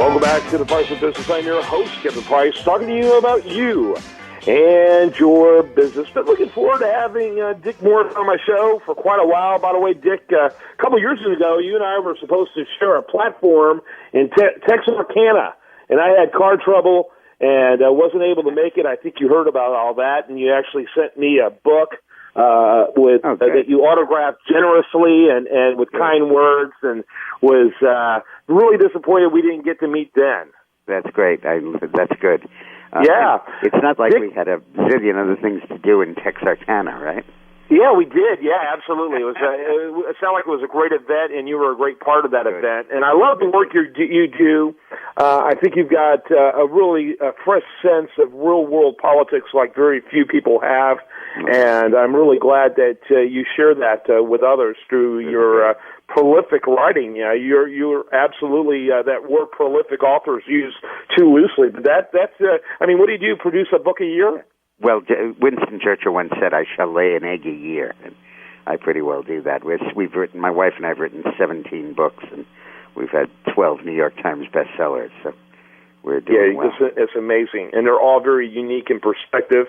Welcome back to The Price of Business. I'm your host, Kevin Price, talking to you about you and your business. Been looking forward to having Dick Morris on my show for quite a while. By the way, Dick, a couple years ago, you and I were supposed to share a platform in Texarkana, and I had car trouble and wasn't able to make it. I think you heard about all that, and you actually sent me a book that you autographed generously and with kind words, and was really disappointed we didn't get to meet then. That's great. That's good. Yeah. It's not like we had a zillion other things to do in Texarkana, right? Yeah, we did. Yeah, absolutely. It was. It sounded like it was a great event, and you were a great part of that event. And I love the work you do. I think you've got a really fresh sense of real-world politics like very few people have. And I'm really glad that you share that with others through your prolific writing. You're absolutely that word prolific authors used too loosely. But that's. I mean, what do? Produce a book a year? Well, Winston Churchill once said, "I shall lay an egg a year," and I pretty well do that. We've written, my wife and I have written 17 books, and we've had 12 New York Times bestsellers. So we're doing well. It's amazing, and they're all very unique in perspective.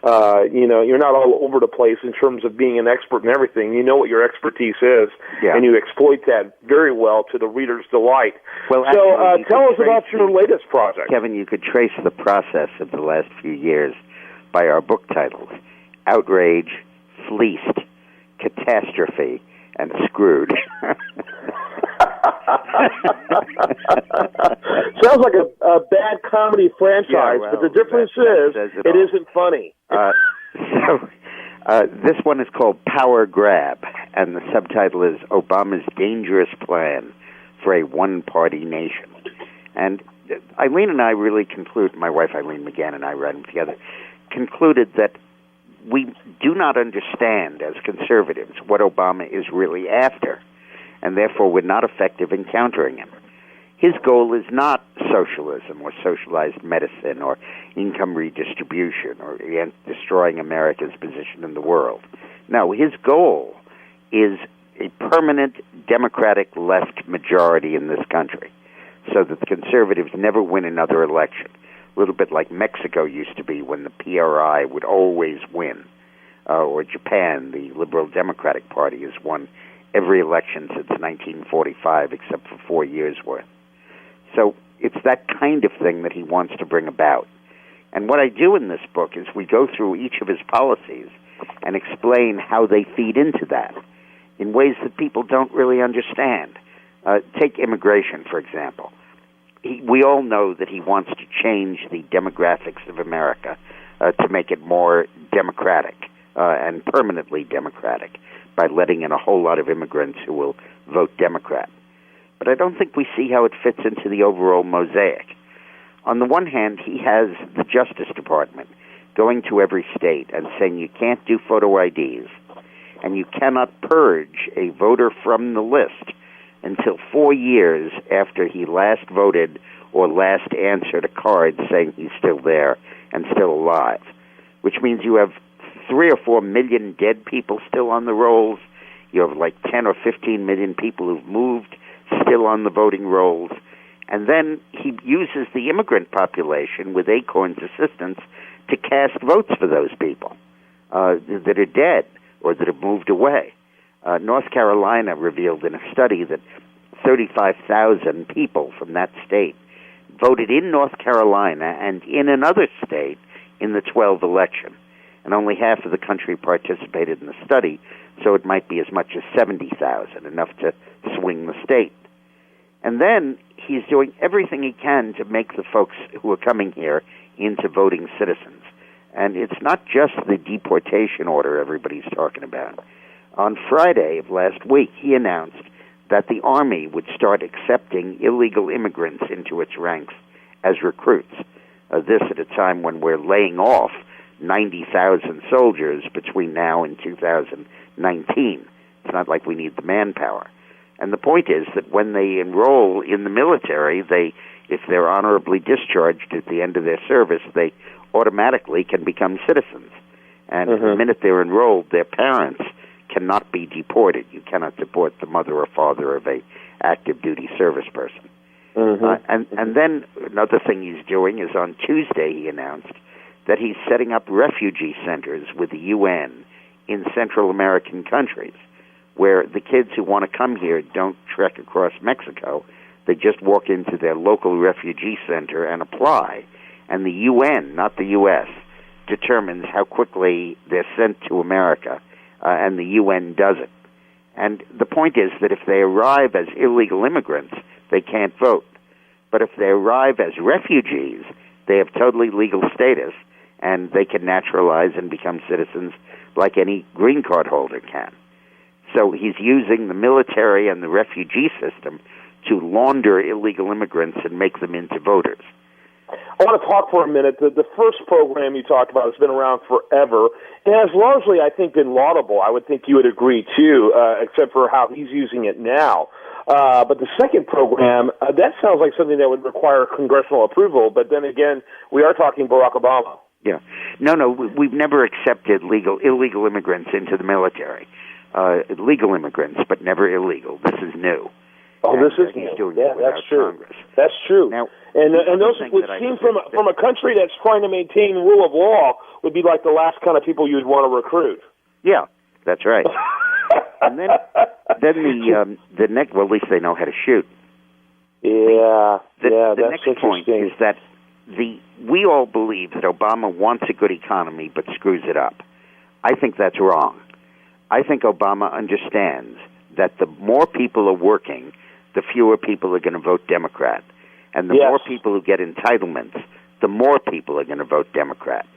You're not all over the place in terms of being an expert in everything. You know what your expertise is, and you exploit that very well to the reader's delight. Well, so tell us about your latest project. Kevin, you could trace the process of the last few years by our book titles: Outrage, Fleeced, Catastrophe, and Screwed. Sounds like a bad comedy franchise, but the difference is it isn't funny. This one is called Power Grab, and the subtitle is Obama's Dangerous Plan for a One-Party Nation. And Eileen and I really conclude, my wife Eileen McGann and I read them together, concluded that we do not understand as conservatives what Obama is really after, and therefore we're not effective in countering him. His goal is not socialism or socialized medicine or income redistribution or destroying America's position in the world. No, his goal is a permanent Democratic left majority in this country so that the conservatives never win another election. A little bit like Mexico used to be when the PRI would always win, or Japan, the Liberal Democratic Party, has won every election since 1945 except for 4 years' worth. So it's that kind of thing that he wants to bring about. And what I do in this book is we go through each of his policies and explain how they feed into that in ways that people don't really understand. Take immigration, for example. We all know that he wants to change the demographics of America to make it more democratic and permanently democratic by letting in a whole lot of immigrants who will vote Democrat. But I don't think we see how it fits into the overall mosaic. On the one hand, he has the Justice Department going to every state and saying you can't do photo IDs and you cannot purge a voter from the list until 4 years after he last voted or last answered a card saying he's still there and still alive, which means you have 3 or 4 million dead people still on the rolls. You have like 10 or 15 million people who've moved still on the voting rolls. And then he uses the immigrant population with Acorn's assistance to cast votes for those people that are dead or that have moved away. North Carolina revealed in a study that 35,000 people from that state voted in North Carolina and in another state in the 2012 election. And only half of the country participated in the study, so it might be as much as 70,000, enough to swing the state. And then he's doing everything he can to make the folks who are coming here into voting citizens. And it's not just the deportation order everybody's talking about. On Friday of last week, he announced that the Army would start accepting illegal immigrants into its ranks as recruits. This at a time when we're laying off 90,000 soldiers between now and 2019. It's not like we need the manpower. And the point is that when they enroll in the military, if they're honorably discharged at the end of their service, they automatically can become citizens. And the minute they're enrolled, their parents cannot be deported. You cannot deport the mother or father of a active duty service person. And then another thing he's doing is on Tuesday he announced that he's setting up refugee centers with the UN in Central American countries, where the kids who want to come here don't trek across Mexico. They just walk into their local refugee center and apply. And the UN, not the U.S., determines how quickly they're sent to America, and the UN does it. And the point is that if they arrive as illegal immigrants, they can't vote. But if they arrive as refugees, they have totally legal status, and they can naturalize and become citizens like any green card holder can. So he's using the military and the refugee system to launder illegal immigrants and make them into voters. I want to talk for a minute. The first program you talked about has been around forever and has largely, I think, been laudable. I would think you would agree, too, except for how he's using it now. But the second program, that sounds like something that would require congressional approval. But then again, we are talking Barack Obama. Yeah. No, we've never accepted illegal immigrants into the military. Legal immigrants, but never illegal. This is new. Oh, this is new. Yeah, that's true. Congress. That's true. Now, and those would seem from a country that's trying to maintain rule of law would be like the last kind of people you'd want to recruit. Yeah, that's right. And then the next, well, at least they know how to shoot. Yeah, the that's next point is that we all believe that Obama wants a good economy but screws it up. I think that's wrong. I think Obama understands that the more people are working, the fewer people are going to vote Democrat. And the more people who get entitlements, the more people are going to vote Democrat.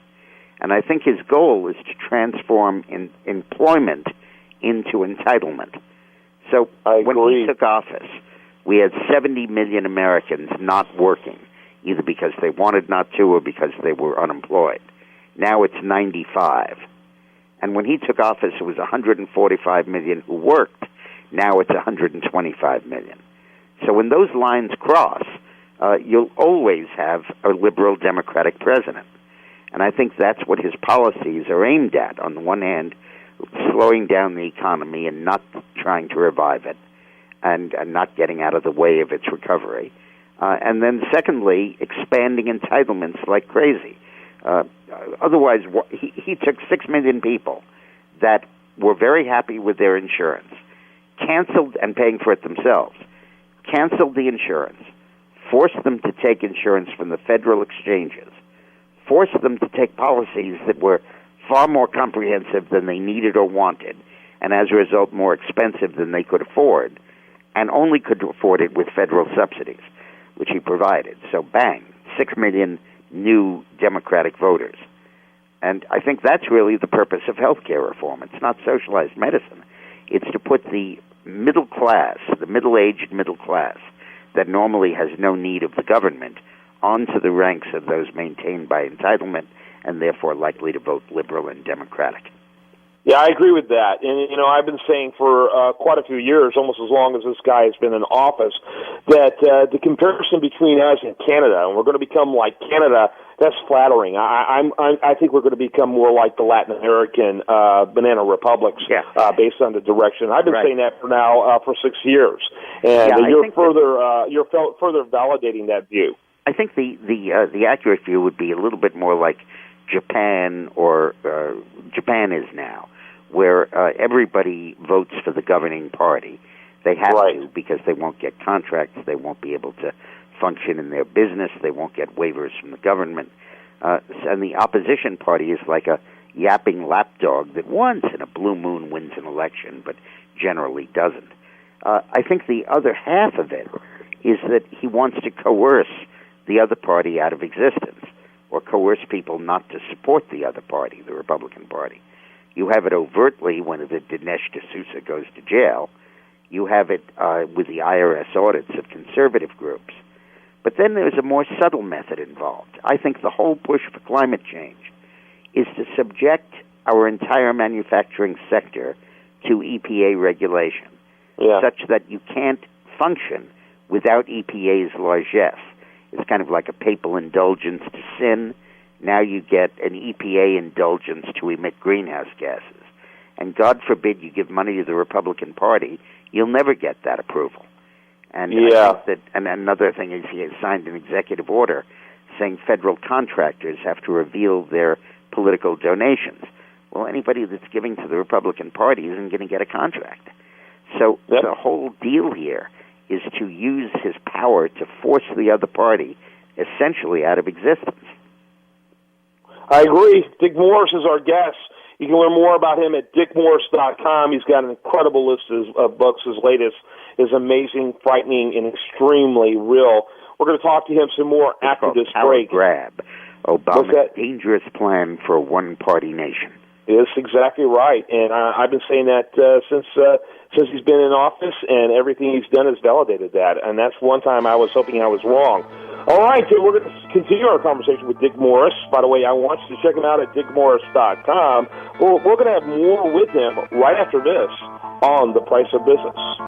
And I think his goal is to transform employment into entitlement. So when he took office, we had 70 million Americans not working, either because they wanted not to or because they were unemployed. Now it's 95. And when he took office, it was 145 million who worked. Now it's 125 million. So when those lines cross, you'll always have a liberal Democratic president. And I think that's what his policies are aimed at. On the one hand, slowing down the economy and not trying to revive it, and not getting out of the way of its recovery. And then secondly, expanding entitlements like crazy. Otherwise, he took 6 million people that were very happy with their insurance, canceled and paying for it themselves, canceled the insurance, forced them to take insurance from the federal exchanges, forced them to take policies that were far more comprehensive than they needed or wanted, and as a result more expensive than they could afford, and only could afford it with federal subsidies, which he provided. So bang, 6 million new Democratic voters. And I think that's really the purpose of health care reform. It's not socialized medicine. It's to put the middle class, the middle-aged middle class, that normally has no need of the government, onto the ranks of those maintained by entitlement and therefore likely to vote liberal and Democratic. Yeah, I agree with that. And, I've been saying for quite a few years, almost as long as this guy has been in office, that the comparison between us and Canada, and we're going to become like Canada, that's flattering. I think we're going to become more like the Latin American banana republics based on the direction. I've been saying that for now for 6 years. And you're further validating that view. I think the accurate view would be a little bit more like Japan or Japan is now, where everybody votes for the governing party. They have to because they won't get contracts, they won't be able to function in their business, they won't get waivers from the government. And the opposition party is like a yapping lapdog that once in a blue moon wins an election, but generally doesn't. I think the other half of it is that he wants to coerce the other party out of existence, or coerce people not to support the other party, the Republican Party. You have it overtly when the Dinesh D'Souza goes to jail. You have it with the IRS audits of conservative groups. But then there's a more subtle method involved. I think the whole push for climate change is to subject our entire manufacturing sector to EPA regulation, such that you can't function without EPA's largesse. It's kind of like a papal indulgence to sin. Now you get an EPA indulgence to emit greenhouse gases. And God forbid you give money to the Republican Party, you'll never get that approval. And yeah. I think that, and another thing is he has signed an executive order saying federal contractors have to reveal their political donations. Well, anybody that's giving to the Republican Party isn't going to get a contract. So the whole deal here is to use his power to force the other party essentially out of existence. I agree. Dick Morris is our guest. You can learn more about him at dickmorris.com. He's got an incredible list of books. His latest is amazing, frightening, and extremely real. We're going to talk to him some more after this break. Grab. Obama's dangerous plan for a one-party nation. That's exactly right, and I've been saying that since he's been in office, and everything he's done has validated that. And that's one time I was hoping I was wrong. All right, we're going to continue our conversation with Dick Morris. By the way, I want you to check him out at dickmorris.com. We're going to have more with him right after this on The Price of Business.